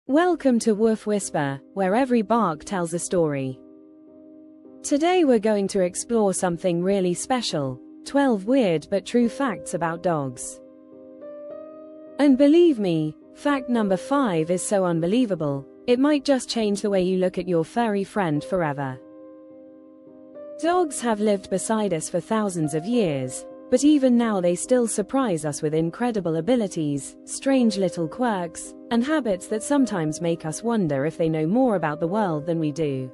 Welcome to Woof Whisper, where every bark tells a story. Today we're going to explore something really special, 12 weird but true facts about dogs. And believe me, fact number 5 is so unbelievable, it might just change the way you look at your furry friend forever. Dogs have lived beside us for thousands of years, but even now they still surprise us with incredible abilities, strange little quirks, and habits that sometimes make us wonder if they know more about the world than we do.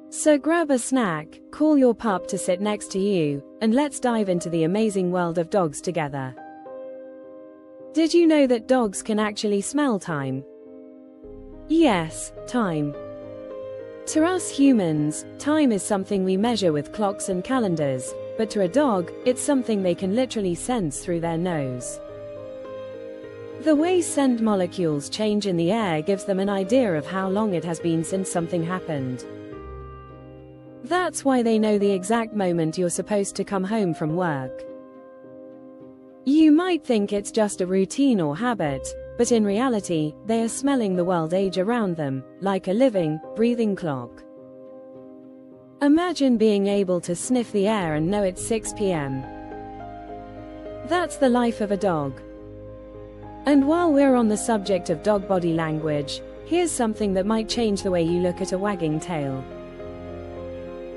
So grab a snack, call your pup to sit next to you, and let's dive into the amazing world of dogs together. Did you know that dogs can actually smell time? Yes, time. To us humans, time is something we measure with clocks and calendars, but to a dog, it's something they can literally sense through their nose. The way scent molecules change in the air gives them an idea of how long it has been since something happened. That's why they know the exact moment you're supposed to come home from work. You might think it's just a routine or habit, but in reality, they are smelling the world age around them, like a living, breathing clock. Imagine being able to sniff the air and know it's 6 p.m. That's the life of a dog. And while we're on the subject of dog body language, here's something that might change the way you look at a wagging tail.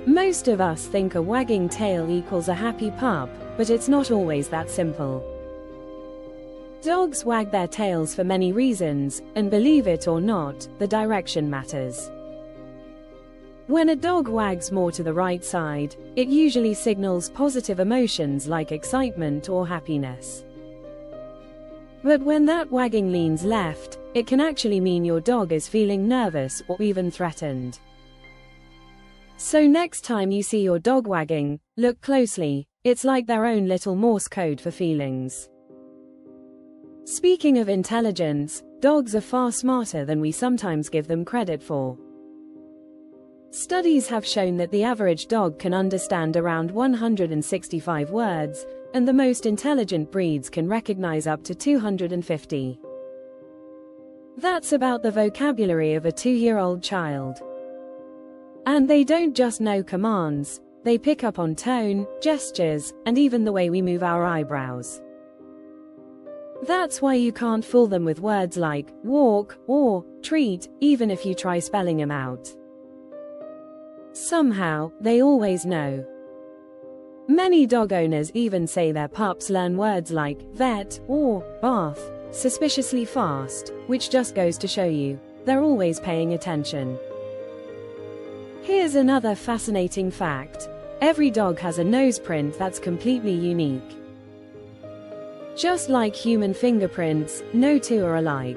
Most of us think a wagging tail equals a happy pup, but it's not always that simple. Dogs wag their tails for many reasons, and believe it or not, the direction matters. When a dog wags more to the right side, it usually signals positive emotions like excitement or happiness. But when that wagging leans left, it can actually mean your dog is feeling nervous or even threatened. So next time you see your dog wagging, look closely, it's like their own little Morse code for feelings. Speaking of intelligence, dogs are far smarter than we sometimes give them credit for. Studies have shown that the average dog can understand around 165 words, and the most intelligent breeds can recognize up to 250. That's about the vocabulary of a 2-year-old child. And they don't just know commands, they pick up on tone, gestures, and even the way we move our eyebrows. That's why you can't fool them with words like walk or treat, even if you try spelling them out. Somehow, they always know. Many dog owners even say their pups learn words like vet or bath suspiciously fast, which just goes to show you, they're always paying attention. Here's another fascinating fact. Every dog has a nose print that's completely unique. Just like human fingerprints, no two are alike.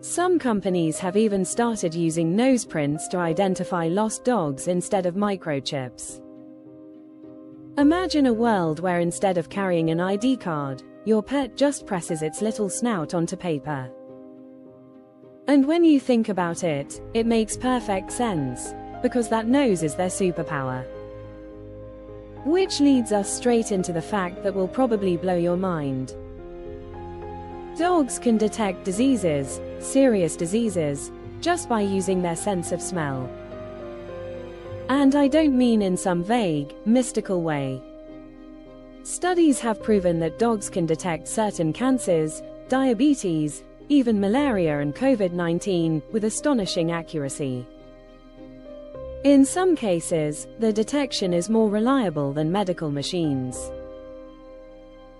Some companies have even started using nose prints to identify lost dogs instead of microchips. Imagine a world where instead of carrying an ID card, your pet just presses its little snout onto paper. And when you think about it, it makes perfect sense, because that nose is their superpower. Which leads us straight into the fact that will probably blow your mind. Dogs can detect diseases, serious diseases, just by using their sense of smell. And I don't mean in some vague, mystical way. Studies have proven that dogs can detect certain cancers, diabetes, even malaria and COVID-19, with astonishing accuracy. In some cases, the detection is more reliable than medical machines.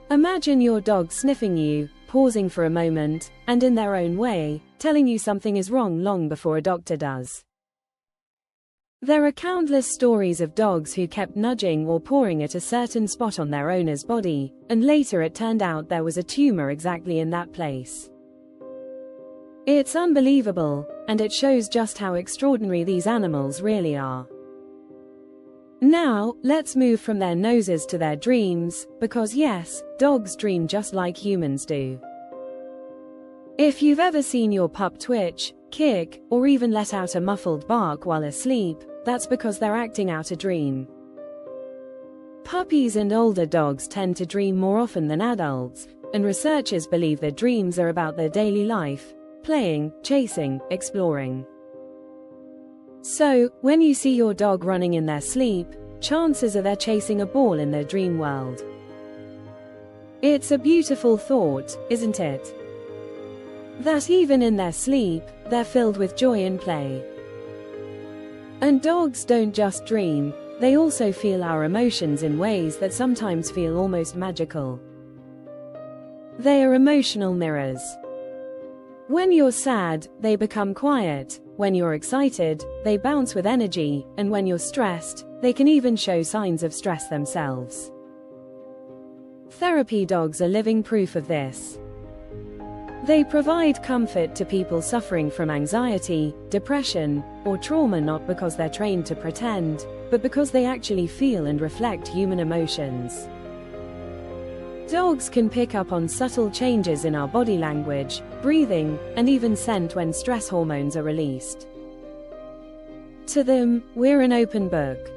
Imagine your dog sniffing you, pausing for a moment, and in their own way, telling you something is wrong long before a doctor does. There are countless stories of dogs who kept nudging or pawing at a certain spot on their owner's body, and later it turned out there was a tumor exactly in that place. It's unbelievable, and it shows just how extraordinary these animals really are. Now, let's move from their noses to their dreams, because yes, dogs dream just like humans do. If you've ever seen your pup twitch, kick, or even let out a muffled bark while asleep, that's because they're acting out a dream. Puppies and older dogs tend to dream more often than adults, and researchers believe their dreams are about their daily life, playing, chasing, exploring. So, when you see your dog running in their sleep, chances are they're chasing a ball in their dream world. It's a beautiful thought, isn't it? That even in their sleep, they're filled with joy and play. And dogs don't just dream, they also feel our emotions in ways that sometimes feel almost magical. They are emotional mirrors. When you're sad, they become quiet. When you're excited, they bounce with energy, and when you're stressed, they can even show signs of stress themselves. Therapy dogs are living proof of this. They provide comfort to people suffering from anxiety, depression, or trauma, not because they're trained to pretend, but because they actually feel and reflect human emotions. Dogs can pick up on subtle changes in our body language, breathing, and even scent when stress hormones are released. To them, we're an open book.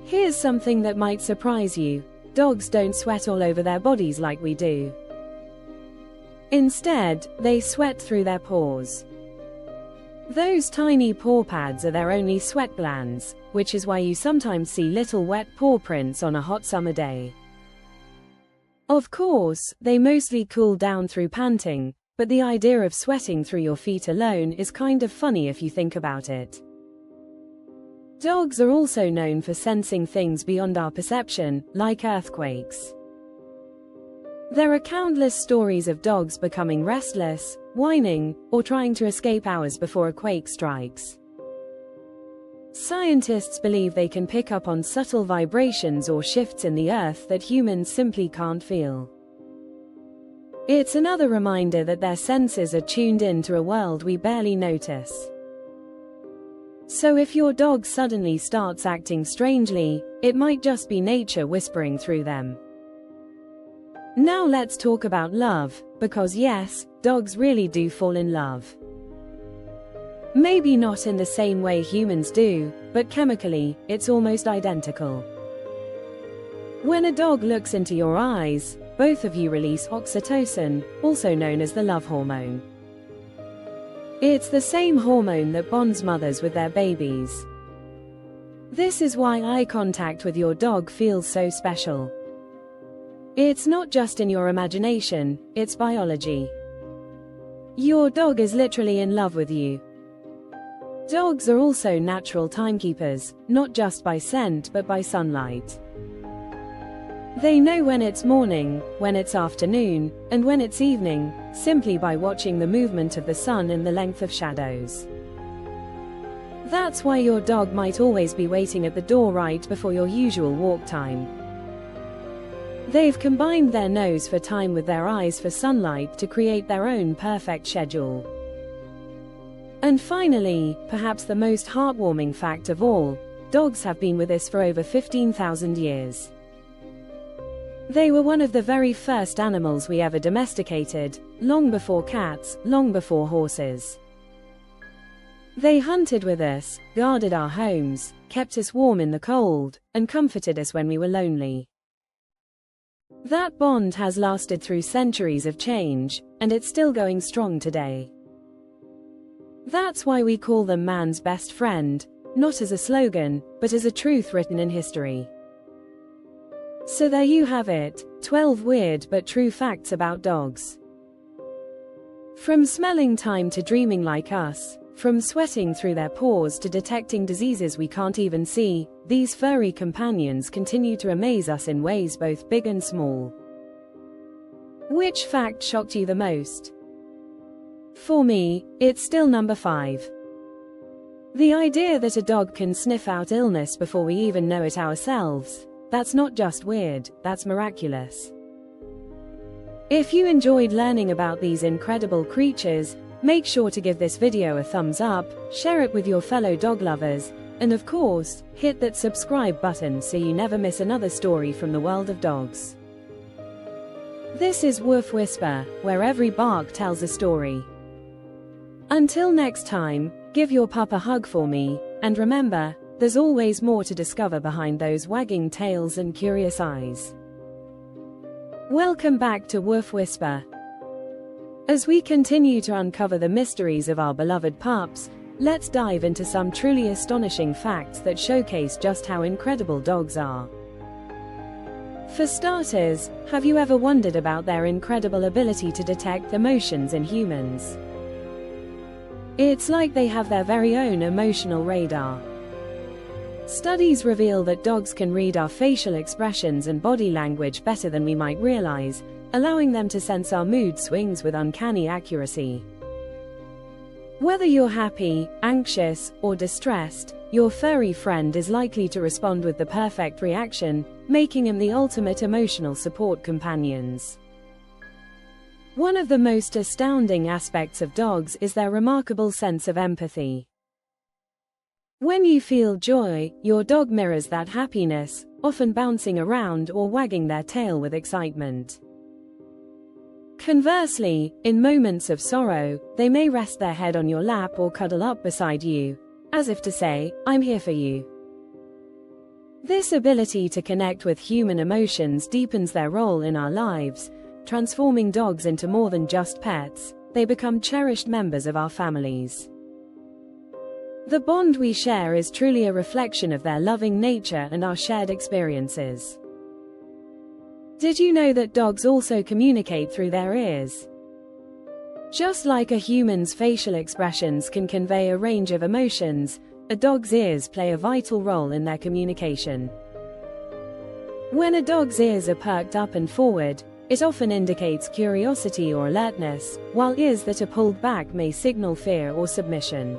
Here's something that might surprise you. Dogs don't sweat all over their bodies like we do. Instead, they sweat through their paws. Those tiny paw pads are their only sweat glands, which is why you sometimes see little wet paw prints on a hot summer day. Of course, they mostly cool down through panting, but the idea of sweating through your feet alone is kind of funny if you think about it. Dogs are also known for sensing things beyond our perception, like earthquakes. There are countless stories of dogs becoming restless, whining, or trying to escape hours before a quake strikes. Scientists believe they can pick up on subtle vibrations or shifts in the earth that humans simply can't feel. It's another reminder that their senses are tuned in to a world we barely notice. So if your dog suddenly starts acting strangely, it might just be nature whispering through them. Now let's talk about love, because yes, dogs really do fall in love. Maybe not in the same way humans do, but chemically, it's almost identical. When a dog looks into your eyes, both of you release oxytocin, also known as the love hormone. It's the same hormone that bonds mothers with their babies. This is why eye contact with your dog feels so special. It's not just in your imagination, it's biology. Your dog is literally in love with you. Dogs are also natural timekeepers, not just by scent but by sunlight. They know when it's morning, when it's afternoon, and when it's evening, simply by watching the movement of the sun and the length of shadows. That's why your dog might always be waiting at the door right before your usual walk time. They've combined their nose for time with their eyes for sunlight to create their own perfect schedule. And finally, perhaps the most heartwarming fact of all, dogs have been with us for over 15,000 years. They were one of the very first animals we ever domesticated, long before cats, long before horses. They hunted with us, guarded our homes, kept us warm in the cold, and comforted us when we were lonely. That bond has lasted through centuries of change, and it's still going strong today. That's why we call them man's best friend, not as a slogan, but as a truth written in history. So there you have it, 12 weird but true facts about dogs. From smelling time to dreaming like us, from sweating through their paws to detecting diseases we can't even see, these furry companions continue to amaze us in ways both big and small. Which fact shocked you the most? For me, it's still number 5. The idea that a dog can sniff out illness before we even know it ourselves, that's not just weird, that's miraculous. If you enjoyed learning about these incredible creatures, make sure to give this video a thumbs up, share it with your fellow dog lovers, and of course, hit that subscribe button so you never miss another story from the world of dogs. This is Woof Whisper, where every bark tells a story. Until next time, give your pup a hug for me, and remember, there's always more to discover behind those wagging tails and curious eyes. Welcome back to Woof Whisper. As we continue to uncover the mysteries of our beloved pups, let's dive into some truly astonishing facts that showcase just how incredible dogs are. For starters, have you ever wondered about their incredible ability to detect emotions in humans? It's like they have their very own emotional radar. Studies reveal that dogs can read our facial expressions and body language better than we might realize, allowing them to sense our mood swings with uncanny accuracy. Whether you're happy, anxious, or distressed, your furry friend is likely to respond with the perfect reaction, making them the ultimate emotional support companions. One of the most astounding aspects of dogs is their remarkable sense of empathy. When you feel joy, your dog mirrors that happiness, often bouncing around or wagging their tail with excitement. Conversely, in moments of sorrow, they may rest their head on your lap or cuddle up beside you, as if to say, "I'm here for you." This ability to connect with human emotions deepens their role in our lives, transforming dogs into more than just pets. They become cherished members of our families. The bond we share is truly a reflection of their loving nature and our shared experiences. Did you know that dogs also communicate through their ears? Just like a human's facial expressions can convey a range of emotions, a dog's ears play a vital role in their communication. When a dog's ears are perked up and forward, it often indicates curiosity or alertness, while ears that are pulled back may signal fear or submission.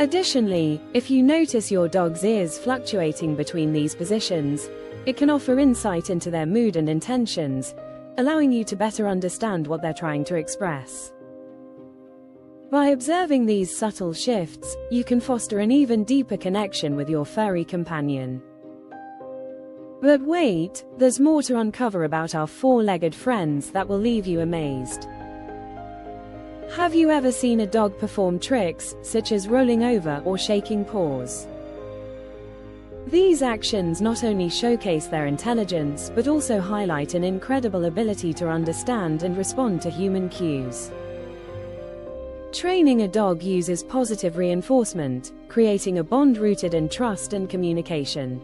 Additionally, if you notice your dog's ears fluctuating between these positions, it can offer insight into their mood and intentions, allowing you to better understand what they're trying to express. By observing these subtle shifts, you can foster an even deeper connection with your furry companion. But wait, there's more to uncover about our four-legged friends that will leave you amazed. Have you ever seen a dog perform tricks, such as rolling over or shaking paws? These actions not only showcase their intelligence but also highlight an incredible ability to understand and respond to human cues. Training a dog uses positive reinforcement, creating a bond rooted in trust and communication.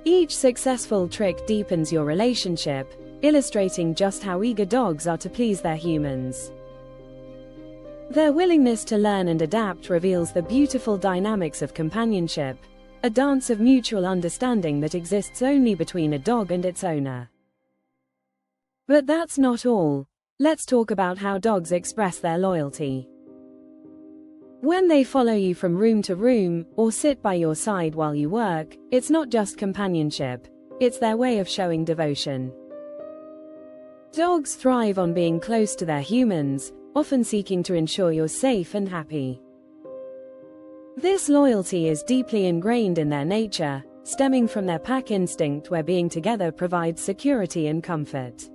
Each successful trick deepens your relationship, illustrating just how eager dogs are to please their humans. Their willingness to learn and adapt reveals the beautiful dynamics of companionship, a dance of mutual understanding that exists only between a dog and its owner. But that's not all. Let's talk about how dogs express their loyalty. When they follow you from room to room, or sit by your side while you work, it's not just companionship, it's their way of showing devotion. Dogs thrive on being close to their humans, often seeking to ensure you're safe and happy. This loyalty is deeply ingrained in their nature, stemming from their pack instinct where being together provides security and comfort.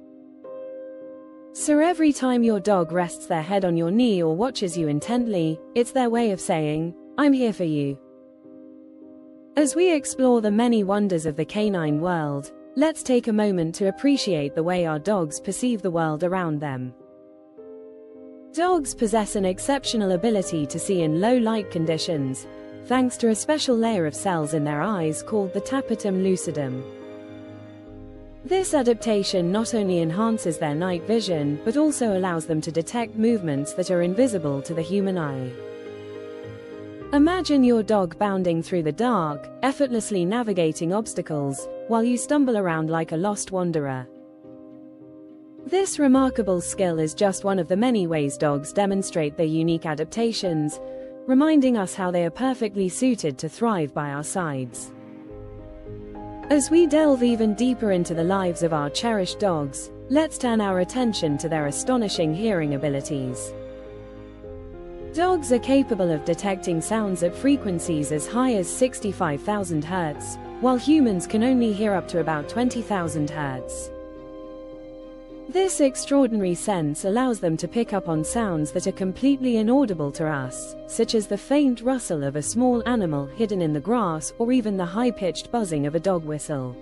So every time your dog rests their head on your knee or watches you intently, it's their way of saying, "I'm here for you." As we explore the many wonders of the canine world, let's take a moment to appreciate the way our dogs perceive the world around them. Dogs possess an exceptional ability to see in low light conditions, thanks to a special layer of cells in their eyes called the tapetum lucidum. This adaptation not only enhances their night vision but also allows them to detect movements that are invisible to the human eye. Imagine your dog bounding through the dark, effortlessly navigating obstacles, while you stumble around like a lost wanderer. This remarkable skill is just one of the many ways dogs demonstrate their unique adaptations, reminding us how they are perfectly suited to thrive by our sides. As we delve even deeper into the lives of our cherished dogs, let's turn our attention to their astonishing hearing abilities. Dogs are capable of detecting sounds at frequencies as high as 65,000 Hz, while humans can only hear up to about 20,000 Hz. This extraordinary sense allows them to pick up on sounds that are completely inaudible to us, such as the faint rustle of a small animal hidden in the grass or even the high-pitched buzzing of a dog whistle.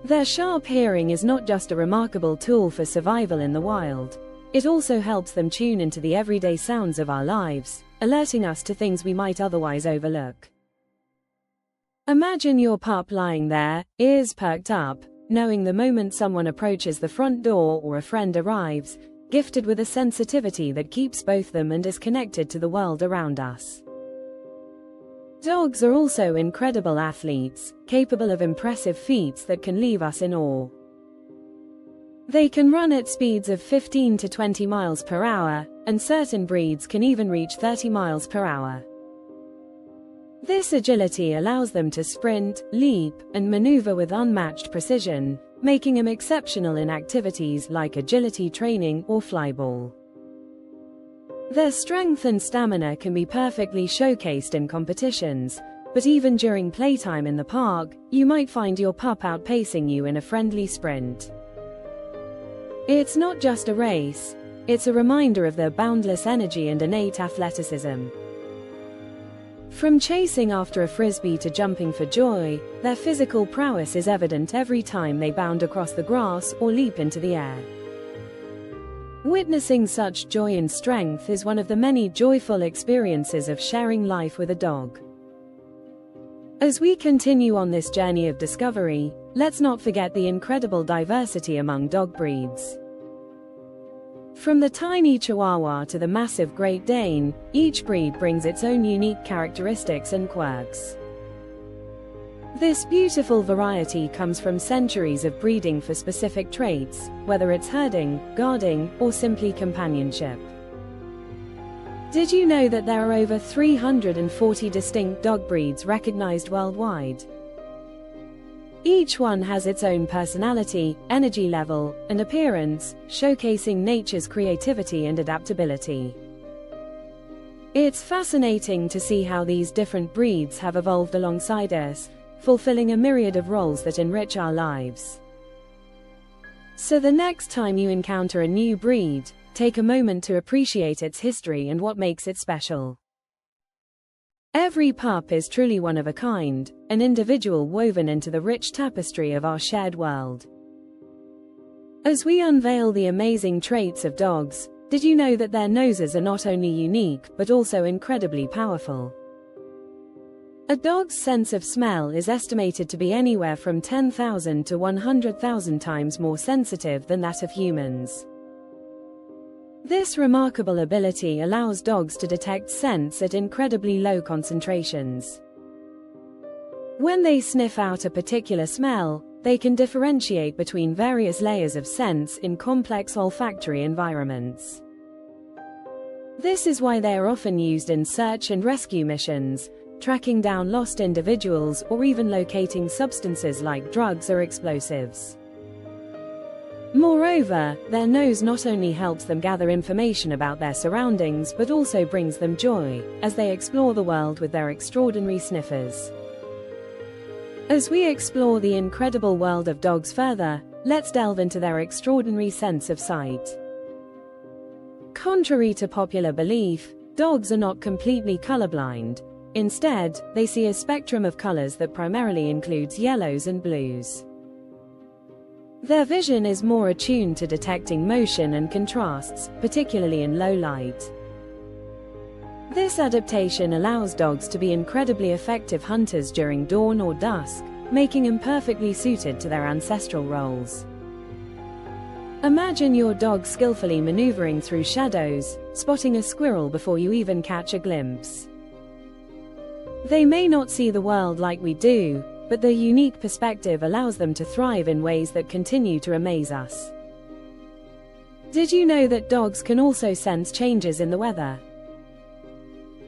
Their sharp hearing is not just a remarkable tool for survival in the wild. It also helps them tune into the everyday sounds of our lives, alerting us to things we might otherwise overlook. Imagine your pup lying there, ears perked up, knowing the moment someone approaches the front door or a friend arrives, gifted with a sensitivity that keeps both them and is connected to the world around us. Dogs are also incredible athletes, capable of impressive feats that can leave us in awe. They can run at speeds of 15 to 20 miles per hour, and certain breeds can even reach 30 miles per hour. This agility allows them to sprint, leap, and maneuver with unmatched precision, making them exceptional in activities like agility training or flyball. Their strength and stamina can be perfectly showcased in competitions, but even during playtime in the park, you might find your pup outpacing you in a friendly sprint. It's not just a race, it's a reminder of their boundless energy and innate athleticism. From chasing after a frisbee to jumping for joy, their physical prowess is evident every time they bound across the grass or leap into the air. Witnessing such joy and strength is one of the many joyful experiences of sharing life with a dog. As we continue on this journey of discovery, let's not forget the incredible diversity among dog breeds. From the tiny Chihuahua to the massive Great Dane, each breed brings its own unique characteristics and quirks. This beautiful variety comes from centuries of breeding for specific traits, whether it's herding, guarding, or simply companionship. Did you know that there are over 340 distinct dog breeds recognized worldwide? Each one has its own personality, energy level, and appearance, showcasing nature's creativity and adaptability. It's fascinating to see how these different breeds have evolved alongside us, fulfilling a myriad of roles that enrich our lives. So the next time you encounter a new breed, take a moment to appreciate its history and what makes it special. Every pup is truly one of a kind, an individual woven into the rich tapestry of our shared world. As we unveil the amazing traits of dogs, did you know that their noses are not only unique but also incredibly powerful? A dog's sense of smell is estimated to be anywhere from 10,000 to 100,000 times more sensitive than that of humans. This remarkable ability allows dogs to detect scents at incredibly low concentrations. When they sniff out a particular smell, they can differentiate between various layers of scents in complex olfactory environments. This is why they are often used in search and rescue missions, tracking down lost individuals or even locating substances like drugs or explosives. Moreover, their nose not only helps them gather information about their surroundings but also brings them joy, as they explore the world with their extraordinary sniffers. As we explore the incredible world of dogs further, let's delve into their extraordinary sense of sight. Contrary to popular belief, dogs are not completely colorblind. Instead, they see a spectrum of colors that primarily includes yellows and blues. Their vision is more attuned to detecting motion and contrasts, particularly in low light. This adaptation allows dogs to be incredibly effective hunters during dawn or dusk, making them perfectly suited to their ancestral roles. Imagine your dog skillfully maneuvering through shadows, spotting a squirrel before you even catch a glimpse. They may not see the world like we do, but their unique perspective allows them to thrive in ways that continue to amaze us. Did you know that dogs can also sense changes in the weather?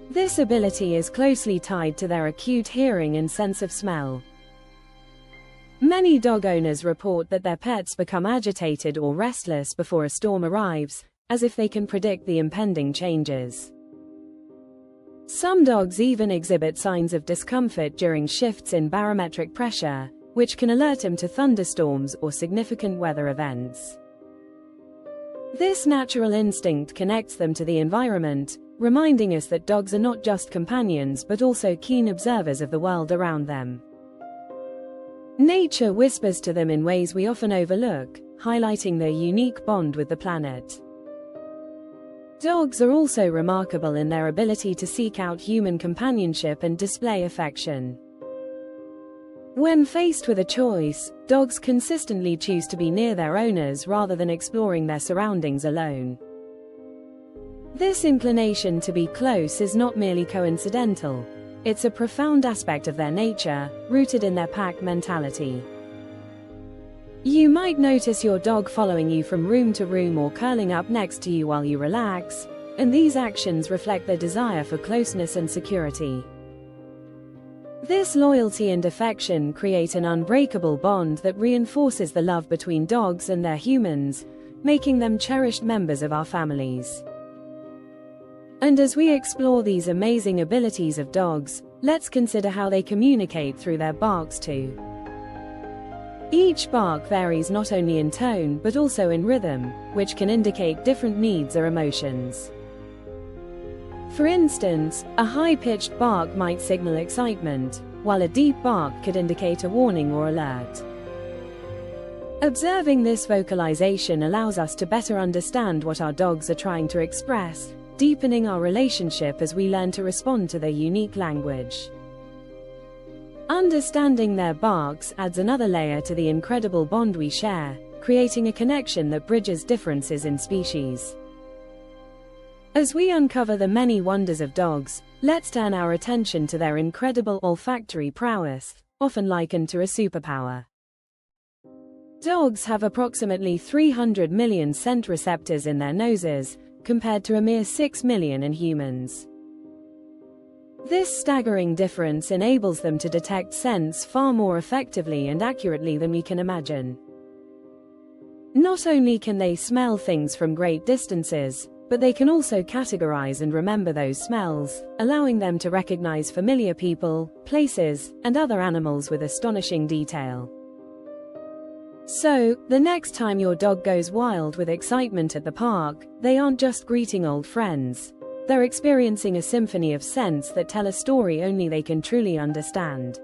This ability is closely tied to their acute hearing and sense of smell. Many dog owners report that their pets become agitated or restless before a storm arrives, as if they can predict the impending changes. Some dogs even exhibit signs of discomfort during shifts in barometric pressure, which can alert them to thunderstorms or significant weather events. This natural instinct connects them to the environment, reminding us that dogs are not just companions but also keen observers of the world around them. Nature whispers to them in ways we often overlook, highlighting their unique bond with the planet. Dogs are also remarkable in their ability to seek out human companionship and display affection. When faced with a choice, dogs consistently choose to be near their owners rather than exploring their surroundings alone. This inclination to be close is not merely coincidental. It's a profound aspect of their nature, rooted in their pack mentality. You might notice your dog following you from room to room or curling up next to you while you relax, and these actions reflect their desire for closeness and security. This loyalty and affection create an unbreakable bond that reinforces the love between dogs and their humans, making them cherished members of our families. And as we explore these amazing abilities of dogs, let's consider how they communicate through their barks too. Each bark varies not only in tone but also in rhythm, which can indicate different needs or emotions. For instance, a high-pitched bark might signal excitement, while a deep bark could indicate a warning or alert. Observing this vocalization allows us to better understand what our dogs are trying to express, deepening our relationship as we learn to respond to their unique language. Understanding their barks adds another layer to the incredible bond we share, creating a connection that bridges differences in species. As we uncover the many wonders of dogs, let's turn our attention to their incredible olfactory prowess, often likened to a superpower. Dogs have approximately 300 million scent receptors in their noses, compared to a mere 6 million in humans. This staggering difference enables them to detect scents far more effectively and accurately than we can imagine. Not only can they smell things from great distances, but they can also categorize and remember those smells, allowing them to recognize familiar people, places, and other animals with astonishing detail. So, the next time your dog goes wild with excitement at the park, they aren't just greeting old friends. They're experiencing a symphony of scents that tell a story only they can truly understand.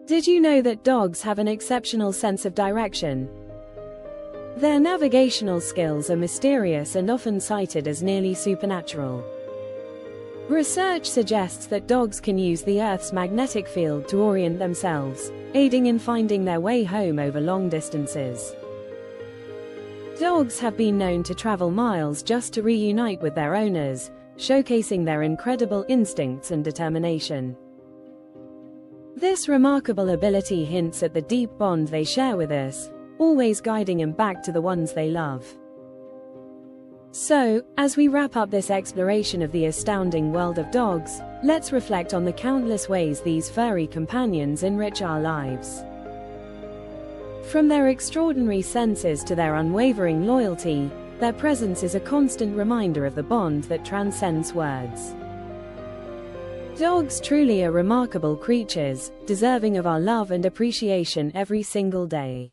Did you know that dogs have an exceptional sense of direction? Their navigational skills are mysterious and often cited as nearly supernatural. Research suggests that dogs can use the Earth's magnetic field to orient themselves, aiding in finding their way home over long distances. Dogs have been known to travel miles just to reunite with their owners, showcasing their incredible instincts and determination. This remarkable ability hints at the deep bond they share with us, always guiding them back to the ones they love. So, as we wrap up this exploration of the astounding world of dogs, let's reflect on the countless ways these furry companions enrich our lives. From their extraordinary senses to their unwavering loyalty, their presence is a constant reminder of the bond that transcends words. Dogs truly are remarkable creatures, deserving of our love and appreciation every single day.